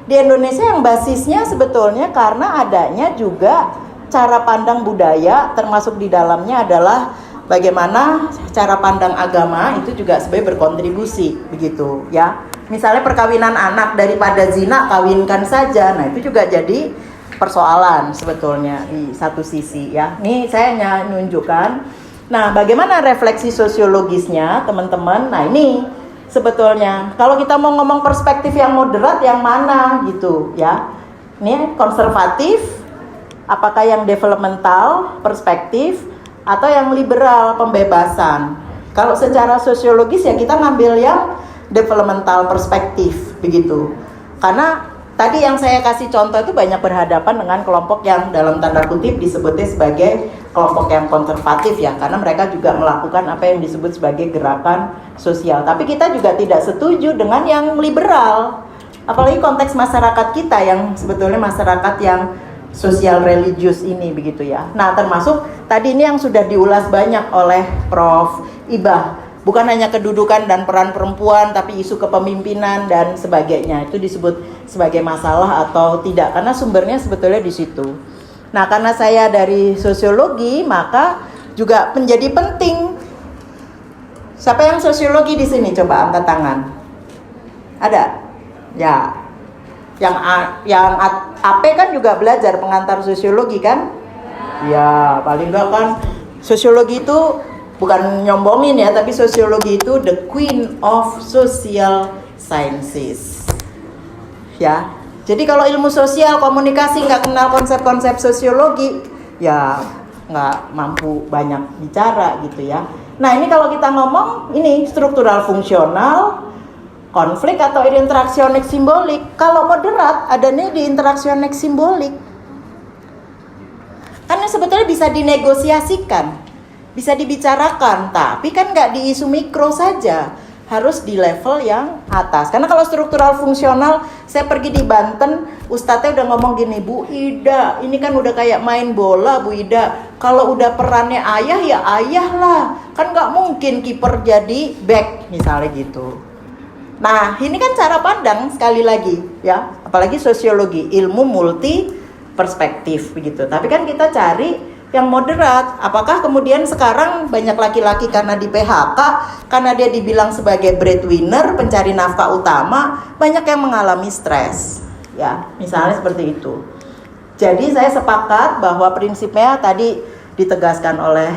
di Indonesia yang basisnya sebetulnya karena adanya juga cara pandang budaya, termasuk di dalamnya adalah bagaimana cara pandang agama itu juga sebenarnya berkontribusi begitu ya. Misalnya perkawinan anak, daripada zina kawinkan saja. Nah, itu juga jadi persoalan sebetulnya di satu sisi ya. Nih saya hanya menunjukkan. Nah, bagaimana refleksi sosiologisnya, teman-teman? Nah, ini sebetulnya kalau kita mau ngomong perspektif yang moderat yang mana gitu ya. Ini konservatif, apakah yang developmental perspektif atau yang liberal pembebasan. Kalau secara sosiologis ya kita ngambil yang developmental perspektif begitu. Karena tadi yang saya kasih contoh itu banyak berhadapan dengan kelompok yang dalam tanda kutip disebutnya sebagai kelompok yang konservatif ya, karena mereka juga melakukan apa yang disebut sebagai gerakan sosial. Tapi kita juga tidak setuju dengan yang liberal. Apalagi konteks masyarakat kita yang sebetulnya masyarakat yang sosial religius ini begitu ya. Nah, termasuk tadi ini yang sudah diulas banyak oleh Prof. Ibah. Bukan hanya kedudukan dan peran perempuan, tapi isu kepemimpinan dan sebagainya. Itu disebut sebagai masalah atau tidak, karena sumbernya sebetulnya di situ. Nah, karena saya dari sosiologi, maka juga menjadi penting. Siapa yang sosiologi di sini? Coba angkat tangan. Ada? Ya. Yang AP kan juga belajar pengantar sosiologi kan? Ya, paling enggak kan sosiologi itu bukan nyombongin ya, tapi sosiologi itu the queen of social sciences. Ya. Jadi kalau ilmu sosial, komunikasi nggak kenal konsep-konsep sosiologi, ya nggak mampu banyak bicara gitu ya. Nah, ini kalau kita ngomong ini struktural fungsional, konflik atau interaksionik simbolik. Kalau moderat adanya di interaksionik simbolik. Karena sebetulnya bisa dinegosiasikan, bisa dibicarakan, tapi kan nggak di isu mikro saja, harus di level yang atas. Karena kalau struktural fungsional, saya pergi di Banten, ustadznya udah ngomong gini, Bu Ida, ini kan udah kayak main bola Bu Ida, kalau udah perannya ayah ya ayah lah, kan nggak mungkin kiper jadi back misalnya gitu. Nah, ini kan cara pandang sekali lagi ya, apalagi sosiologi, ilmu multi perspektif begitu. Tapi kan kita cari yang moderat. Apakah kemudian sekarang banyak laki-laki karena di PHK, karena dia dibilang sebagai breadwinner, pencari nafkah utama, banyak yang mengalami stres ya, misalnya seperti itu. Jadi saya sepakat bahwa prinsipnya tadi ditegaskan oleh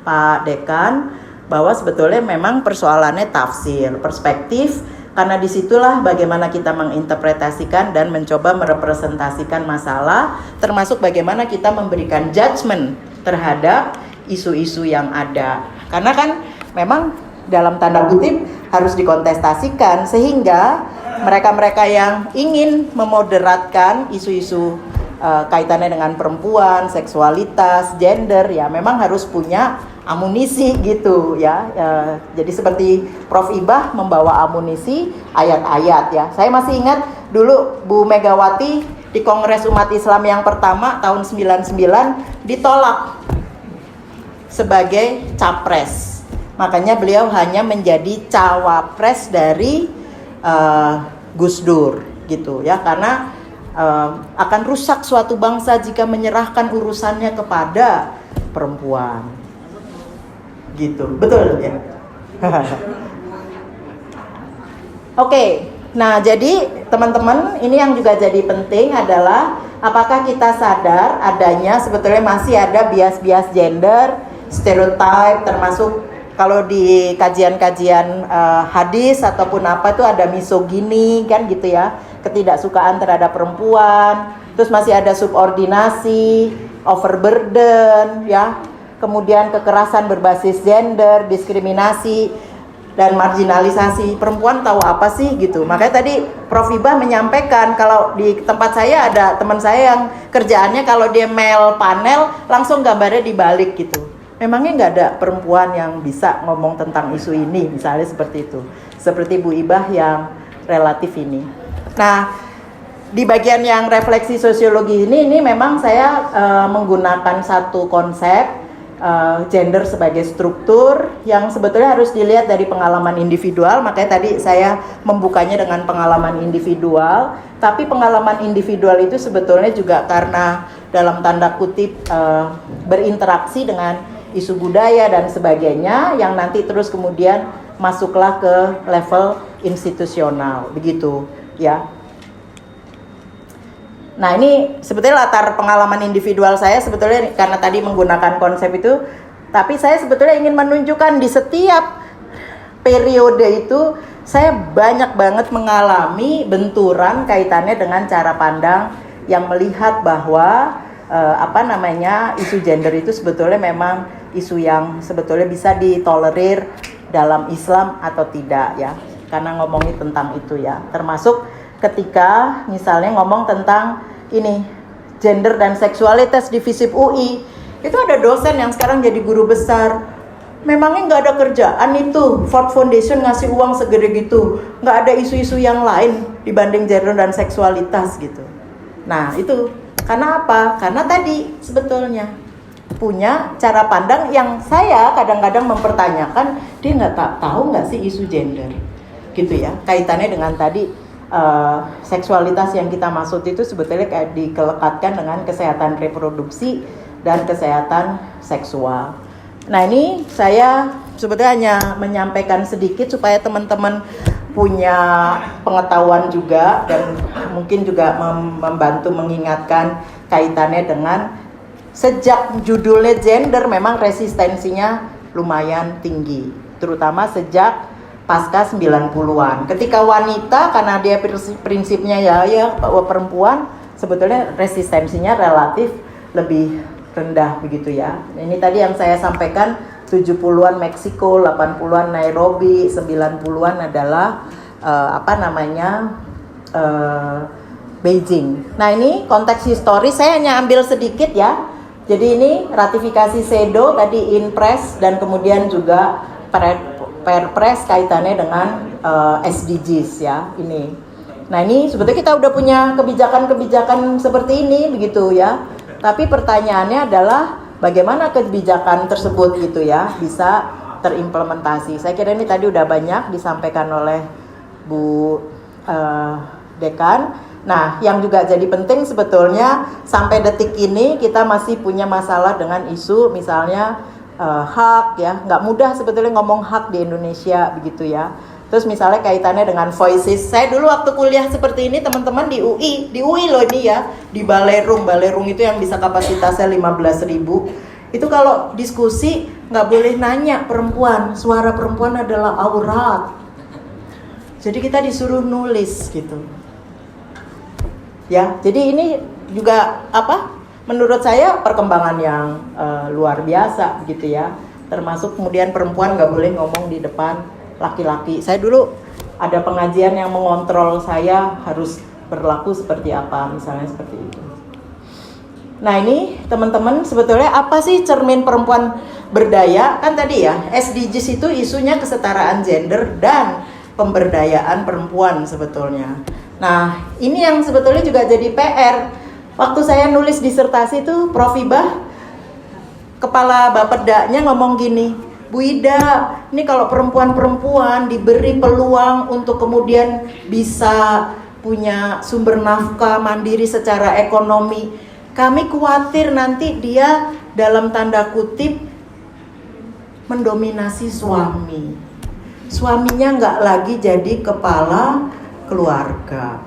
Pak Dekan bahwa sebetulnya memang persoalannya tafsir, perspektif, karena disitulah bagaimana kita menginterpretasikan dan mencoba merepresentasikan masalah, termasuk bagaimana kita memberikan judgement terhadap isu-isu yang ada. Karena kan memang dalam tanda kutip harus dikontestasikan, sehingga mereka-mereka yang ingin memoderatkan isu-isu kaitannya dengan perempuan, seksualitas, gender, ya memang harus punya amunisi gitu ya. Jadi seperti Prof. Ibah membawa amunisi ayat-ayat ya. Saya masih ingat dulu Bu Megawati di Kongres Umat Islam yang pertama tahun 99 ditolak sebagai capres. Makanya beliau hanya menjadi cawapres dari Gus Dur gitu ya, karena akan rusak suatu bangsa jika menyerahkan urusannya kepada perempuan. Gitu, betul ya. Oke, nah jadi teman-teman, ini yang juga jadi penting adalah apakah kita sadar adanya sebetulnya masih ada bias-bias gender, stereotype, termasuk kalau di kajian-kajian hadis ataupun apa itu ada misogini kan gitu ya, ketidaksukaan terhadap perempuan, terus masih ada subordinasi, overburden ya, kemudian kekerasan berbasis gender, diskriminasi dan marginalisasi. Perempuan tahu apa sih gitu. Makanya tadi Prof. Ibah menyampaikan kalau di tempat saya ada teman saya yang kerjaannya kalau dia mail panel langsung gambarnya dibalik gitu. memangnya nggak ada perempuan yang bisa ngomong tentang isu ini, misalnya seperti itu. Seperti Bu Ibah yang relatif ini. Nah, di bagian yang refleksi sosiologi ini memang saya menggunakan satu konsep gender sebagai struktur yang sebetulnya harus dilihat dari pengalaman individual. Makanya tadi saya membukanya dengan pengalaman individual. Tapi pengalaman individual itu sebetulnya juga karena dalam tanda kutip berinteraksi dengan isu budaya dan sebagainya yang nanti terus kemudian masuklah ke level institusional, begitu ya. Nah, ini sebetulnya latar pengalaman individual saya sebetulnya karena tadi menggunakan konsep itu, tapi saya sebetulnya ingin menunjukkan di setiap periode itu saya banyak banget mengalami benturan kaitannya dengan cara pandang yang melihat bahwa isu gender itu sebetulnya memang isu yang sebetulnya bisa ditolerir dalam Islam atau tidak ya, karena ngomongin tentang itu ya, termasuk ketika misalnya ngomong tentang ini gender dan seksualitas di FISIP UI, itu ada dosen yang sekarang jadi guru besar, memangnya nggak ada kerjaan itu, Ford Foundation ngasih uang segede gitu, nggak ada isu-isu yang lain dibanding gender dan seksualitas gitu. Nah itu karena apa? Karena tadi sebetulnya punya cara pandang yang saya kadang-kadang mempertanyakan, dia nggak tahu nggak sih isu gender gitu ya, kaitannya dengan tadi seksualitas yang kita maksud itu sebetulnya kayak dikelekatkan dengan kesehatan reproduksi dan kesehatan seksual. Nah ini saya sebetulnya hanya menyampaikan sedikit supaya teman-teman punya pengetahuan juga dan mungkin juga membantu mengingatkan kaitannya dengan sejak judulnya gender memang resistensinya lumayan tinggi, terutama sejak pasca 90-an. Ketika wanita karena dia prinsipnya ya bahwa perempuan sebetulnya resistensinya relatif lebih rendah begitu ya. Ini tadi yang saya sampaikan 70-an Meksiko, 80-an Nairobi, 90-an adalah Beijing. Nah ini konteks historis saya hanya ambil sedikit ya. Jadi ini ratifikasi CEDAW tadi Inpres dan kemudian juga Perpres kaitannya dengan SDGs ya ini. Nah ini sebetulnya kita udah punya kebijakan-kebijakan seperti ini begitu ya. Tapi pertanyaannya adalah bagaimana kebijakan tersebut gitu ya bisa terimplementasi. Saya kira ini tadi udah banyak disampaikan oleh Bu Dekan. Nah, yang juga jadi penting sebetulnya sampai detik ini kita masih punya masalah dengan isu misalnya hak ya, nggak mudah sebetulnya ngomong hak di Indonesia begitu ya. Terus misalnya kaitannya dengan voices. Saya dulu waktu kuliah seperti ini teman-teman di UI loh ini ya, di Balerung itu yang bisa kapasitasnya 15.000. Itu kalau diskusi nggak boleh nanya perempuan, suara perempuan adalah aurat. Jadi kita disuruh nulis gitu. Ya, jadi ini juga menurut saya perkembangan yang luar biasa gitu ya. Termasuk kemudian perempuan nggak boleh ngomong di depan laki-laki. Saya dulu ada pengajian yang mengontrol saya harus berlaku seperti apa, misalnya seperti itu. Nah ini teman-teman sebetulnya apa sih cermin perempuan berdaya? Kan tadi ya SDGs itu isunya kesetaraan gender dan pemberdayaan perempuan sebetulnya. Nah, ini yang sebetulnya juga jadi PR. Waktu saya nulis disertasi itu, Prof. Ibah, kepala Bapedanya ngomong gini, Bu Ida, ini kalau perempuan-perempuan diberi peluang untuk kemudian bisa punya sumber nafkah mandiri secara ekonomi, kami khawatir nanti dia dalam tanda kutip mendominasi suami. Suaminya nggak lagi jadi kepala keluarga.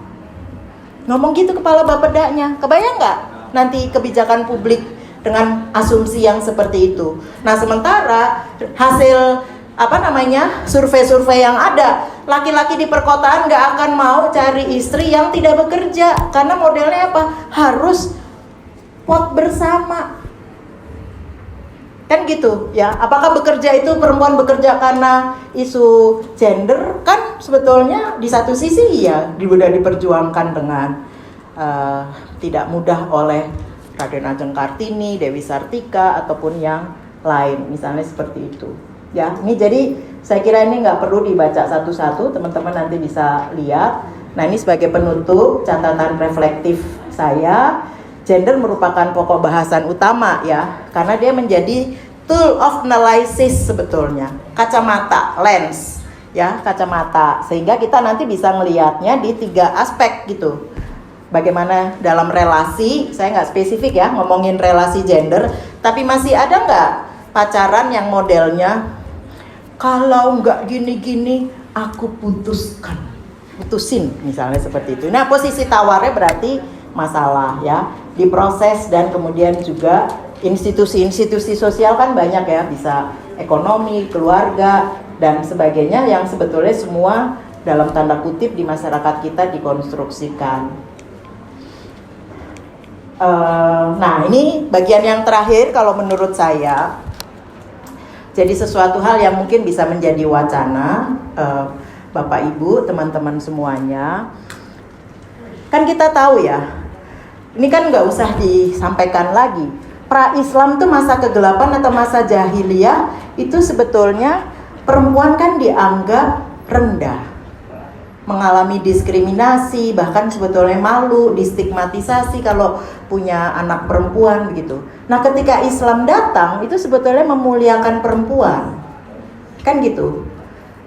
Ngomong gitu kepala Bapedanya. Kebayang nggak nanti kebijakan publik dengan asumsi yang seperti itu? Nah, sementara hasil survei-survei yang ada, laki-laki di perkotaan nggak akan mau cari istri yang tidak bekerja karena modelnya apa? Harus pot bersama. Kan gitu ya, apakah bekerja itu perempuan bekerja karena isu gender? Kan sebetulnya di satu sisi ya sudah diperjuangkan dengan tidak mudah oleh Raden Ajeng Kartini, Dewi Sartika ataupun yang lain, misalnya seperti itu. Ya, ini jadi saya kira ini nggak perlu dibaca satu-satu, teman-teman nanti bisa lihat. Nah, ini sebagai penutup catatan reflektif saya, gender merupakan pokok bahasan utama ya, karena dia menjadi tool of analysis sebetulnya, kacamata, lens, ya kacamata, sehingga kita nanti bisa melihatnya di 3 aspek gitu. Bagaimana dalam relasi, saya nggak spesifik ya ngomongin relasi gender, tapi masih ada nggak pacaran yang modelnya kalau nggak gini-gini aku putusin misalnya seperti itu. Nah, posisi tawarnya berarti masalah ya, diproses. Dan kemudian juga institusi-institusi sosial kan banyak ya, bisa ekonomi, keluarga dan sebagainya, yang sebetulnya semua dalam tanda kutip di masyarakat kita dikonstruksikan. Nah, ini bagian yang terakhir kalau menurut saya. Jadi sesuatu hal yang mungkin bisa menjadi wacana, Bapak Ibu, teman-teman semuanya. Kan kita tahu ya, ini kan nggak usah disampaikan lagi. Pra-Islam tuh masa kegelapan atau masa jahiliyah, itu sebetulnya perempuan kan dianggap rendah, mengalami diskriminasi, bahkan sebetulnya malu, distigmatisasi kalau punya anak perempuan begitu. Nah, ketika Islam datang itu sebetulnya memuliakan perempuan, kan gitu.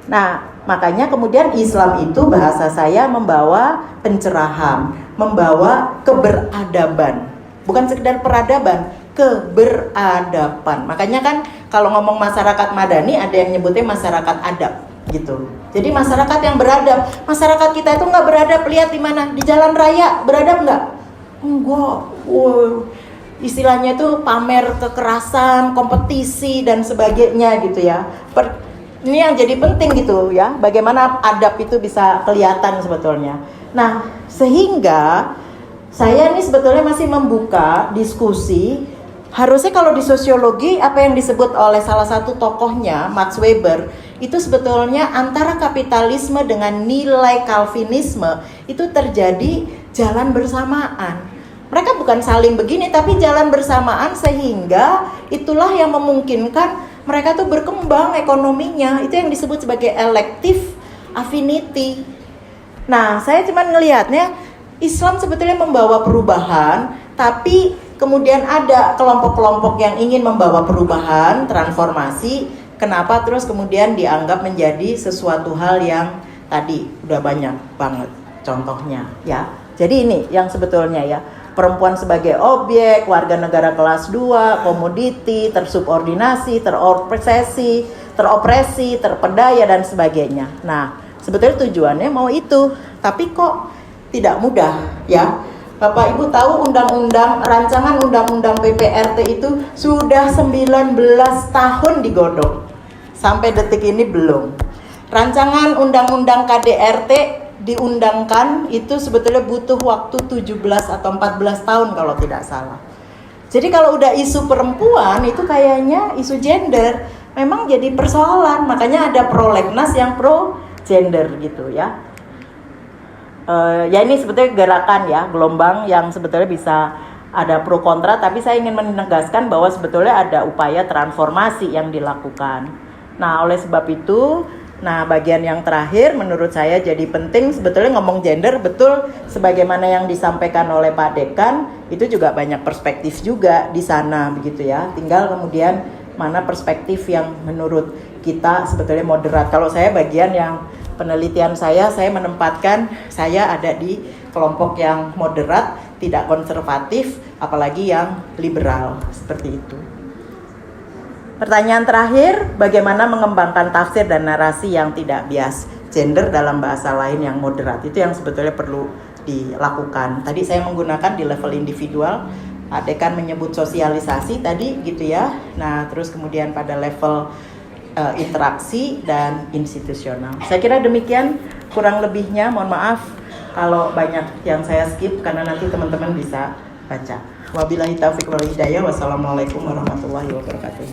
Nah, makanya kemudian Islam itu bahasa saya membawa pencerahan, membawa keberadaban, bukan sekedar peradaban, keberadaban. Makanya kan kalau ngomong masyarakat madani ada yang nyebutnya masyarakat adab gitu. Jadi masyarakat yang beradab. Masyarakat kita itu nggak beradab, lihat di mana? Di jalan raya beradab nggak? Enggak. Istilahnya itu pamer kekerasan, kompetisi dan sebagainya gitu ya. Ini yang jadi penting gitu ya. Bagaimana adab itu bisa kelihatan sebetulnya. Nah, sehingga saya ini sebetulnya masih membuka diskusi. Harusnya kalau di sosiologi apa yang disebut oleh salah satu tokohnya, Max Weber, itu sebetulnya antara kapitalisme dengan nilai Calvinisme itu terjadi jalan bersamaan. Mereka bukan saling begini, tapi jalan bersamaan, sehingga itulah yang memungkinkan mereka tuh berkembang ekonominya. Itu yang disebut sebagai elective affinity. Nah, saya cuma ngelihatnya Islam sebetulnya membawa perubahan, tapi kemudian ada kelompok-kelompok yang ingin membawa perubahan, transformasi. Kenapa terus kemudian dianggap menjadi sesuatu hal yang tadi udah banyak banget contohnya ya. Jadi ini yang sebetulnya ya, perempuan sebagai objek, warga negara kelas 2, komoditi, tersubordinasi, teropresi, terpedaya dan sebagainya. Nah, sebetulnya tujuannya mau itu, tapi kok tidak mudah ya. Bapak Ibu tahu rancangan undang-undang PPRT itu sudah 19 tahun digodok. Sampai detik ini belum. Rancangan undang-undang KDRT diundangkan itu sebetulnya butuh waktu 17 atau 14 tahun kalau tidak salah. Jadi kalau udah isu perempuan itu kayaknya isu gender memang jadi persoalan. Makanya ada prolegnas yang pro gender gitu ya. Ya ini sebetulnya gerakan ya, gelombang yang sebetulnya bisa ada pro kontra, tapi saya ingin menegaskan bahwa sebetulnya ada upaya transformasi yang dilakukan. Nah, oleh sebab itu, bagian yang terakhir menurut saya jadi penting sebetulnya ngomong gender, betul sebagaimana yang disampaikan oleh Pak Dekan, itu juga banyak perspektif juga di sana begitu ya. Tinggal kemudian mana perspektif yang menurut kita sebetulnya moderat. Kalau saya bagian yang penelitian saya menempatkan saya ada di kelompok yang moderat, tidak konservatif, apalagi yang liberal, seperti itu. Pertanyaan terakhir, bagaimana mengembangkan tafsir dan narasi yang tidak bias gender dalam bahasa lain yang moderat? Itu yang sebetulnya perlu dilakukan. Tadi saya menggunakan di level individual, Pak Dekan menyebut sosialisasi tadi gitu ya. Nah, terus kemudian pada level interaksi dan institusional. Saya kira demikian kurang lebihnya, mohon maaf kalau banyak yang saya skip karena nanti teman-teman bisa baca. Wabillahi taufiq wal hidayah. Wassalamualaikum warahmatullahi wabarakatuh.